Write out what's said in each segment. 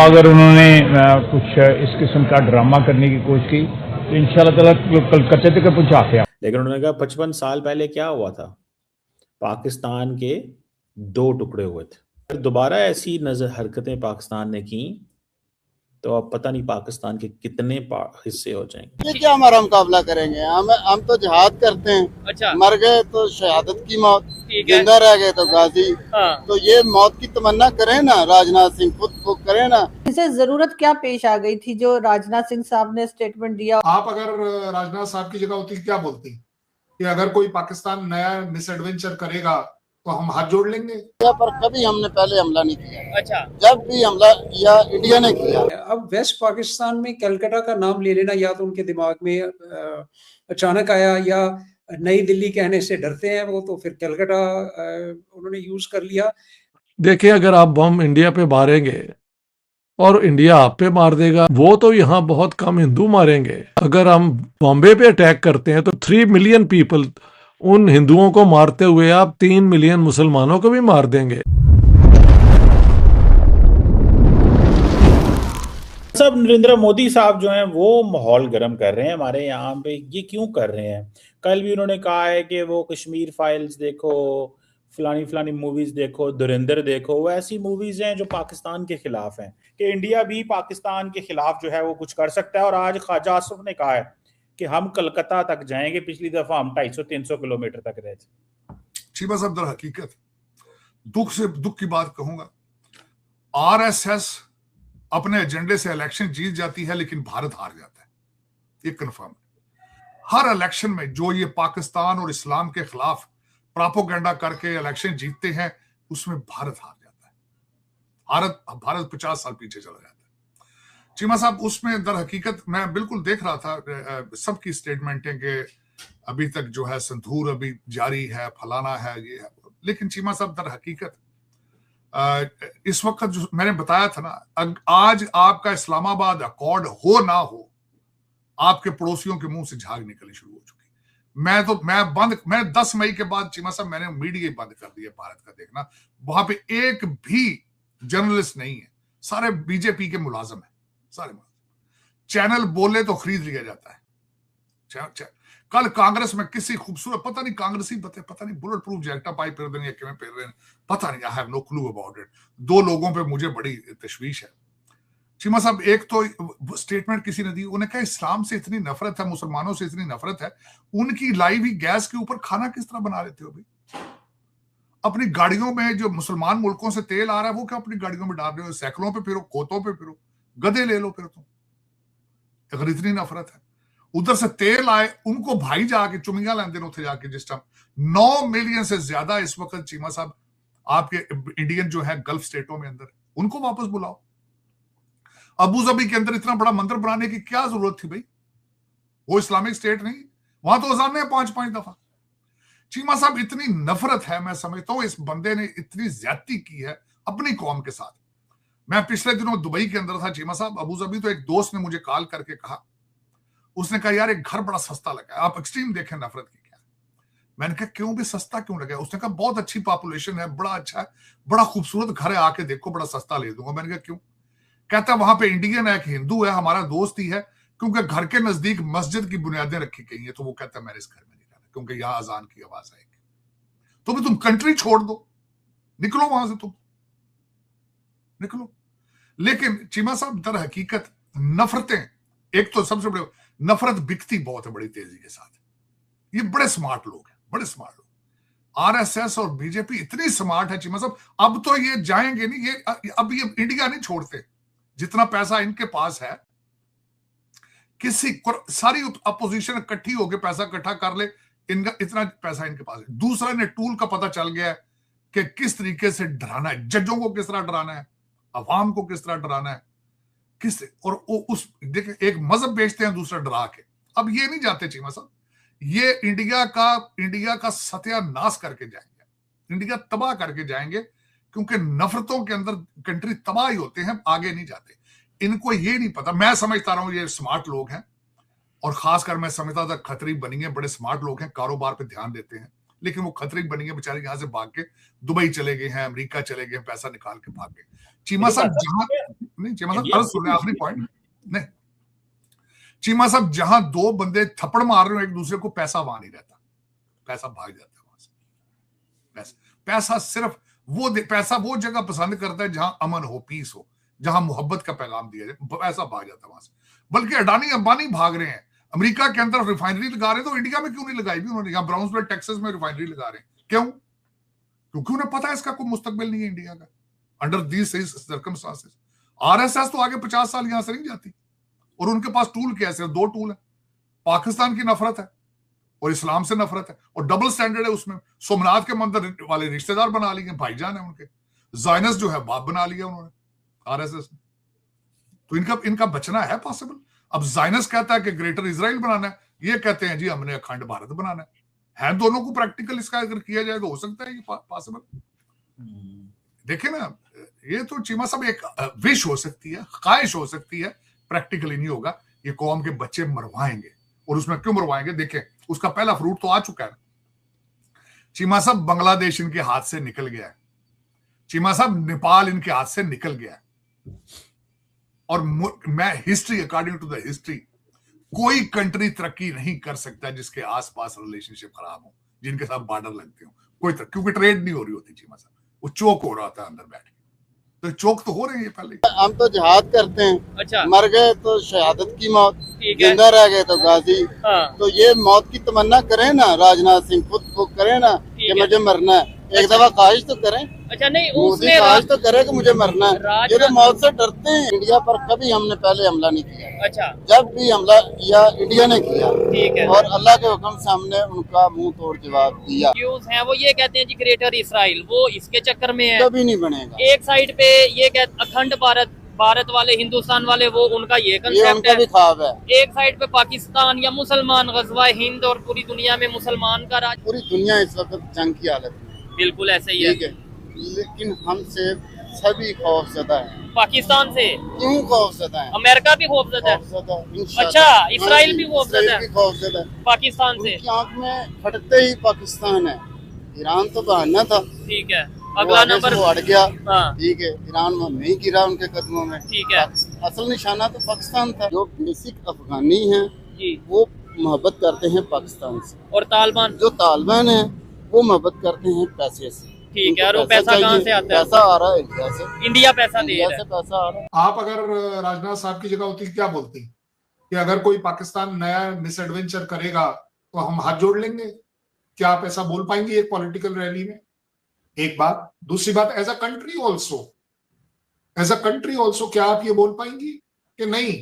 अगर उन्होंने कुछ इस किस्म का ड्रामा करने की कोशिश की तो इंशाल्लाह ताला कलकत्ते तक पहुंचाते हैं। लेकिन उन्होंने कहा 55 साल पहले क्या हुआ था, पाकिस्तान के 2 टुकड़े हुए थे। अगर दोबारा ऐसी नजर हरकतें पाकिस्तान ने की तो अब पता नहीं पाकिस्तान के कितने हिस्से हो जाएंगे। ये क्या हमारा मुकाबला करेंगे? हम तो जिहाद करते हैं। अच्छा, मर गए तो शहादत की मौत, ठीक है। जिंदा रह गए तो गाजी। हाँ। तो ये मौत की तमन्ना करें ना, राजनाथ सिंह खुद वो करें ना। इसे जरूरत क्या पेश आ गई थी जो राजनाथ सिंह साहब ने स्टेटमेंट दिया? आप अगर राजनाथ साहब की जगह होती क्या बोलती कि अगर कोई पाकिस्तान नया मिस एडवेंचर करेगा तो हम हाथ जोड़ लेंगे? पर कभी हमने पहले हमला नहीं किया। अच्छा, जब भी हमला किया इंडिया ने किया। अब वेस्ट पाकिस्तान में कलकत्ता का नाम ले लेना या तो उनके दिमाग में अचानक आया या नई दिल्ली कहने से डरते हैं वो, तो फिर कलकत्ता उन्होंने यूज कर लिया। देखिए, अगर आप बम इंडिया पे मारेंगे और इंडिया आप पे मार देगा, वो तो यहाँ बहुत कम हिंदू मारेंगे। अगर हम बॉम्बे पे अटैक करते हैं तो 3 मिलियन पीपल, उन हिंदुओं को मारते हुए आप 3 मिलियन मुसलमानों को भी मार देंगे। सब नरेंद्र मोदी साहब जो हैं वो माहौल गर्म कर रहे हैं हमारे यहाँ पे। ये क्यों कर रहे हैं? कल भी उन्होंने कहा है कि वो कश्मीर फाइल्स देखो, फलानी मूवीज देखो, धुरंधर देखो। वो ऐसी मूवीज हैं जो पाकिस्तान के खिलाफ हैं, कि इंडिया भी पाकिस्तान के खिलाफ जो है वो कुछ कर सकता है। और आज ख्वाजा आसिफ ने कहा है कि हम कलकत्ता तक जाएंगे। पिछली दफा हम 250-300 किलोमीटर तक रहे थे। चीमा साहब, दर हकीकत दुख से दुख की बात कहूंगा, आरएसएस अपने एजेंडे से इलेक्शन जीत जाती है लेकिन भारत हार जाता है। ये कंफर्म है। हर इलेक्शन में जो ये पाकिस्तान और इस्लाम के खिलाफ प्रोपेगेंडा करके इलेक्शन जीतते हैं, उसमें भारत हार जाता है। भारत 50 साल पीछे चला जाता है। चीमा साहब, उसमें दर हकीकत मैं बिल्कुल देख रहा था सबकी स्टेटमेंटें कि अभी तक जो है संधूर अभी जारी है, फलाना है, ये है। लेकिन चीमा साहब, दर हकीकत इस वक्त जो मैंने बताया था ना, आज आपका इस्लामाबाद अकॉर्ड हो ना हो, आपके पड़ोसियों के मुंह से झाग निकलनी शुरू हो चुकी। मैं 10 मई के बाद चीमा साहब मैंने मीडिया बंद कर दिया भारत का देखना। वहां पे एक भी जर्नलिस्ट नहीं है, सारे बीजेपी के मुलाजिम है, सारे चैनल बोले तो खरीद लिया जाता है। कल कांग्रेस में किसी खूबसूरत, पता नहीं कांग्रेसी पता नहीं बुलेट प्रूफ जैकेट पाई फिर रहे हैं या फिर रहे हैं, पता नहीं, I have no clue about it. 2 लोगों पे मुझे बड़ी तशवीश है। चीमा साहब, एक तो स्टेटमेंट किसी ने दी, उन्हें कहा इस्लाम से इतनी नफरत है, मुसलमानों से इतनी नफरत है, उनकी लाइव ही गैस के ऊपर खाना किस तरह बना लेते हो भाई? अपनी गाड़ियों में जो मुसलमान मुल्कों से तेल आ रहा है वो क्या अपनी गाड़ियों में डाल रहे हो? साइकिलों पे फिरो, खोतों पे फिरो, गधे ले लो फिर तुम, अगर इतनी नफरत है। उधर से तेल आए, उनको भाई जाके चुमिया लेंदे उठे जाके, जिस टाइम 9 मिलियन से ज्यादा इस वक्त चीमा साहब आपके इंडियन जो है गल्फ स्टेटों में अंदर, उनको वापस बुलाओ। अबू धाबी के अंदर इतना बड़ा मंदिर बनाने की क्या जरूरत थी भाई? वो इस्लामिक स्टेट नहीं, वहां तो अजान है 5-5 दफा। चीमा साहब, इतनी नफरत है, मैं समझता हूं इस बंदे ने इतनी ज्यादती की है अपनी कौम के साथ। मैं पिछले दिनों दुबई के अंदर था चीमा साहब, अबू धाबी, तो एक दोस्त ने मुझे कॉल करके कहा, उसने कहा यार एक घर बड़ा सस्ता लगा है। आप एक्सट्रीम देखें नफरत की क्या। मैंने कहा क्यों भी सस्ता क्यों लगा? उसने कहा बहुत अच्छी पॉपुलेशन है, बड़ा अच्छा है, बड़ा खूबसूरत घर है, आके देखो, बड़ा सस्ता ले दूंगा। मैंने कहा क्यों? कहता वहां पे इंडियन है, एक हिंदू है, हमारा दोस्त ही है, क्योंकि घर के नजदीक मस्जिद की बुनियादें रखी गई है, तो वो कहता है मैंने इस घर में नहीं रहना क्योंकि यहां अजान की आवाज आएगी। तो भी तुम कंट्री छोड़ दो, निकलो वहां से, तुम निकलो। लेकिन चीमा साहब, दर हकीकत नफरतें, एक तो सबसे बड़े नफरत बिकती बहुत है बड़ी तेजी के साथ। ये बड़े स्मार्ट लोग हैं, बड़े स्मार्ट लोग। आरएसएस और बीजेपी इतनी स्मार्ट है चीमा साहब, अब तो ये जाएंगे नहीं, ये अब ये इंडिया नहीं छोड़ते। जितना पैसा इनके पास है, किसी सारी अपोजिशन इकट्ठी होकर पैसा इकट्ठा कर ले, इनका इतना पैसा इनके पास है। दूसरा, ने टूल का पता चल गया है कि किस तरीके से डराना है, जजों को किस तरह डराना है, अवाम को किस तरह डराना है, किस, और उस देखिए एक मजहब बेचते हैं दूसरा डरा के। अब ये नहीं जाते चीमा साहब, ये इंडिया का सत्यानाश करके जाएंगे, इंडिया तबाह करके जाएंगे, क्योंकि नफरतों के अंदर कंट्री तबाह ही होते हैं, आगे नहीं जाते। इनको ये नहीं पता। मैं समझता रहा हूं ये स्मार्ट लोग हैं, और खासकर मैं समझता था खतरी बनी है, बड़े स्मार्ट लोग हैं, कारोबार पे ध्यान देते हैं, लेकिन वो खतरे की बनी है, बेचारे यहाँ से भाग के दुबई चले गए हैं, अमेरिका चले गए, पैसा निकाल के भाग गए। चीमा साहब जहां आखिरी पॉइंट नहीं, चीमा साहब जहां दो बंदे थप्पड़ मार रहे हो एक दूसरे को, पैसा वहां नहीं रहता, पैसा भाग जाता है वहां से। पैसा सिर्फ पैसा वो जगह पसंद करता है जहां अमन हो, पीस हो, जहां मोहब्बत का पैगाम दिया जाए, पैसा भाग जाता है वहां से। बल्कि अडानी अंबानी भाग रहे हैं, अमेरिका के अंदर रिफाइनरी लगा रहे हैं, तो इंडिया में क्यों नहीं लगाई भी उन्होंने? यहाँ ब्राउन्सविल टेक्सास में रिफाइनरी लगा रहे हैं, क्यों? क्योंकि उन्हें पता है इसका कोई मुस्तकबिल नहीं है इंडिया का अंडर दीस सर्कमस्टांसेस। आरएसएस तो आगे 50 साल यहां से नहीं जाती, और उनके पास टूल क्या है? सिर्फ 2 टूल है, पाकिस्तान की नफरत है और इस्लाम से नफरत है, और डबल स्टैंडर्ड है उसमें। सोमनाथ के मंदिर वाले रिश्तेदार बना लिए, भाईजान है उनके, जायनस जो है बाप बना लिया उन्होंने आरएसएस ने। तो इनका बचना है पॉसिबल? अब जायनस कहता है कि ग्रेटर इजराइल बनाना है, ये कहते हैं जी हमने अखंड भारत बनाना है दोनों को प्रैक्टिकल इसका अगर किया जाए तो हो सकता है ये पॉसिबल। देखे ना, ये तो चीमा साहब एक विश हो सकती है, ख्वाहिश हो सकती है, प्रैक्टिकली नहीं होगा। ये कौम के बच्चे मरवाएंगे, और उसमें क्यों मरवाएंगे? देखें, उसका पहला फ्रूट तो आ चुका है। चीमा साहब बांग्लादेश इनके हाथ से निकल गया है, चीमा साहब नेपाल इनके हाथ से निकल गया है, और मैं history, according to the history, कोई कंट्री तरक्की नहीं कर सकता जिसके आसपास रिलेशनशिप खराब हो, जिनके साथ बॉर्डर लगते हो, कोई क्योंकि ट्रेड नहीं हो रही होती चीमा साहब, वो चोक हो रहा था अंदर बैठ के, तो चोक तो हो रही है पहले। हम तो जिहाद करते हैं, अच्छा, मर गए तो शहादत की मौत, ठीक है, जिंदा रह गए तो गाजी। हाँ, तो ये मौत की तमन्ना करें ना, राजनाथ सिंह खुद को करें ना कि मुझे मरना है, एक दफा ख्वाहिश तो करें। अच्छा, नहीं मोदी उसमें ख्वाहिश तो करे कि मुझे मरना है। राज- ये तो मौत से डरते हैं। इंडिया पर कभी हमने पहले हमला नहीं किया, अच्छा, जब भी हमला किया इंडिया ने किया, ठीक है, और अल्लाह के हुक्म से हमने उनका मुंह तोड़ जवाब दिया। क्यूज हैं वो ये कहते हैं जी ग्रेटर इसराइल, वो इसके चक्कर में है। कभी नहीं बनेगा। एक साइड पे ये कहते अखंड भारत वाले, हिंदुस्तान वाले, वो उनका ये ये कंसेप्ट उनका भी है। ख्वाब है। एक साइड पे पाकिस्तान या मुसलमान, गजवा हिंद, और पूरी दुनिया में मुसलमान का राज। पूरी दुनिया इस वक्त जंग की हालत में, बिल्कुल ऐसे ही है, ठीक है, लेकिन हमसे सभी खौफजदा है। पाकिस्तान से क्यों खौफजदा है? अमेरिका भी खौफजदा है, अच्छा, इसराइल भी खौफजदा है खौफजदा है पाकिस्तान से। उनकी आंख में फटते ही पाकिस्तान है। ईरान तो बहाना था, ठीक है, वो अगला आगे से नंबर, वो अड़ गया, हाँ, ठीक है, ईरान में नहीं गिरा उनके कदमों में, ठीक है असल निशाना तो पाकिस्तान था। जो बेसिक अफगानी हैं जी, वो मोहब्बत करते हैं पाकिस्तान से, और तालिबान, जो तालिबान है वो मोहब्बत करते हैं पैसे से। ठीक है, और वो उनको पैसा कहाँ चाहिए। से आता है? पैसा आ रहा है इंडिया से, इंडिया पैसा दे इंडिया रहा से है। पैसा आ रहा है। आप अगर राजनाथ साहब की जगह होती क्या बोलती कि अगर कोई पाकिस्तान नया मिस एडवेंचर करेगा तो हम हाथ जोड़ लेंगे? क्या आप ऐसा बोल पाएंगे एक पॉलिटिकल रैली में? एक बात। दूसरी बात, एज अ कंट्री ऑल्सो क्या आप ये बोल पाएंगी कि नहीं,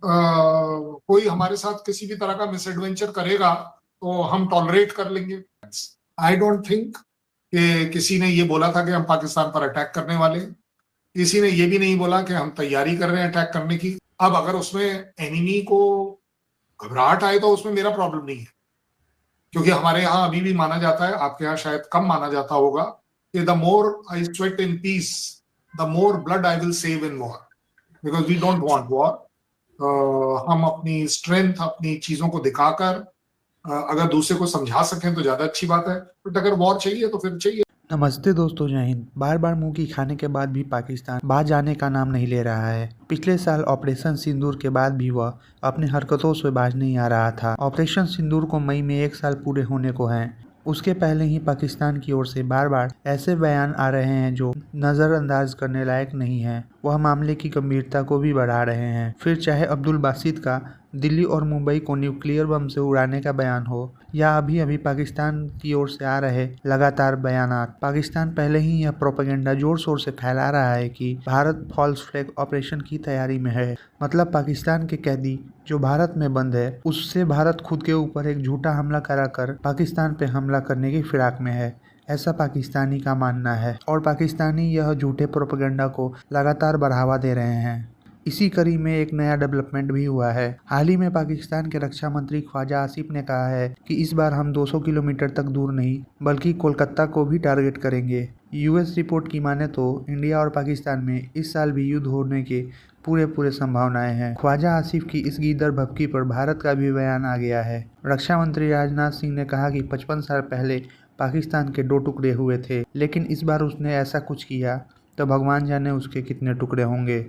कोई हमारे साथ किसी भी तरह का मिस एडवेंचर करेगा तो हम टॉलरेट कर लेंगे? आई डोंट थिंक कि किसी ने ये बोला था कि हम पाकिस्तान पर अटैक करने वाले हैं, किसी ने ये भी नहीं बोला कि हम तैयारी कर रहे हैं अटैक करने की। अब अगर उसमें एनिमी को घबराहट आए तो उसमें मेरा प्रॉब्लम नहीं है, क्योंकि हमारे यहाँ अभी भी माना जाता है, आपके यहाँ शायद कम माना जाता होगा, कि the more I sweat in peace the more blood I will save in war, because we don't want war. हम अपनी स्ट्रेंथ, अपनी चीजों को दिखाकर अगर दूसरे को समझा सकें तो ज्यादा अच्छी बात है, बट अगर वॉर चाहिए तो फिर चाहिए। नमस्ते दोस्तों, जय हिंद। बार बार मुंह की खाने के बाद भी पाकिस्तान बाहर जाने का नाम नहीं ले रहा है। पिछले साल ऑपरेशन सिंदूर के बाद भी वह अपनी हरकतों से बाज नहीं आ रहा था। ऑपरेशन सिंदूर को मई में 1 साल पूरे होने को हैं। उसके पहले ही पाकिस्तान की ओर से बार बार ऐसे बयान आ रहे हैं जो नज़रअंदाज करने लायक नहीं हैं। वह मामले की गंभीरता को भी बढ़ा रहे हैं। फिर चाहे अब्दुल बासित का दिल्ली और मुंबई को न्यूक्लियर बम से उड़ाने का बयान हो, या अभी अभी पाकिस्तान की ओर से आ रहे लगातार बयानात। पाकिस्तान पहले ही यह प्रोपेगेंडा जोर शोर से फैला रहा है कि भारत फॉल्स फ्लैग ऑपरेशन की तैयारी में है। मतलब पाकिस्तान के कैदी जो भारत में बंद है, उससे भारत खुद के ऊपर एक झूठा हमला कराकर पाकिस्तान पे हमला करने की फिराक में है, ऐसा पाकिस्तानी का मानना है। और पाकिस्तानी यह झूठे प्रोपेगेंडा को लगातार बढ़ावा दे रहे हैं। इसी कड़ी में एक नया डेवलपमेंट भी हुआ है। हाल ही में पाकिस्तान के रक्षा मंत्री ख्वाजा आसिफ ने कहा है कि इस बार हम 200 किलोमीटर तक दूर नहीं बल्कि कोलकाता को भी टारगेट करेंगे। यूएस रिपोर्ट की माने तो इंडिया और पाकिस्तान में इस साल भी युद्ध होने के पूरे संभावनाएं हैं। ख्वाजा आसिफ की इस गीदड़ भभकी पर भारत का भी बयान आ गया है। रक्षा मंत्री राजनाथ सिंह ने कहा कि 55 साल पहले पाकिस्तान के 2 टुकड़े हुए थे, लेकिन इस बार उसने ऐसा कुछ किया तो भगवान जाने उसके कितने टुकड़े होंगे।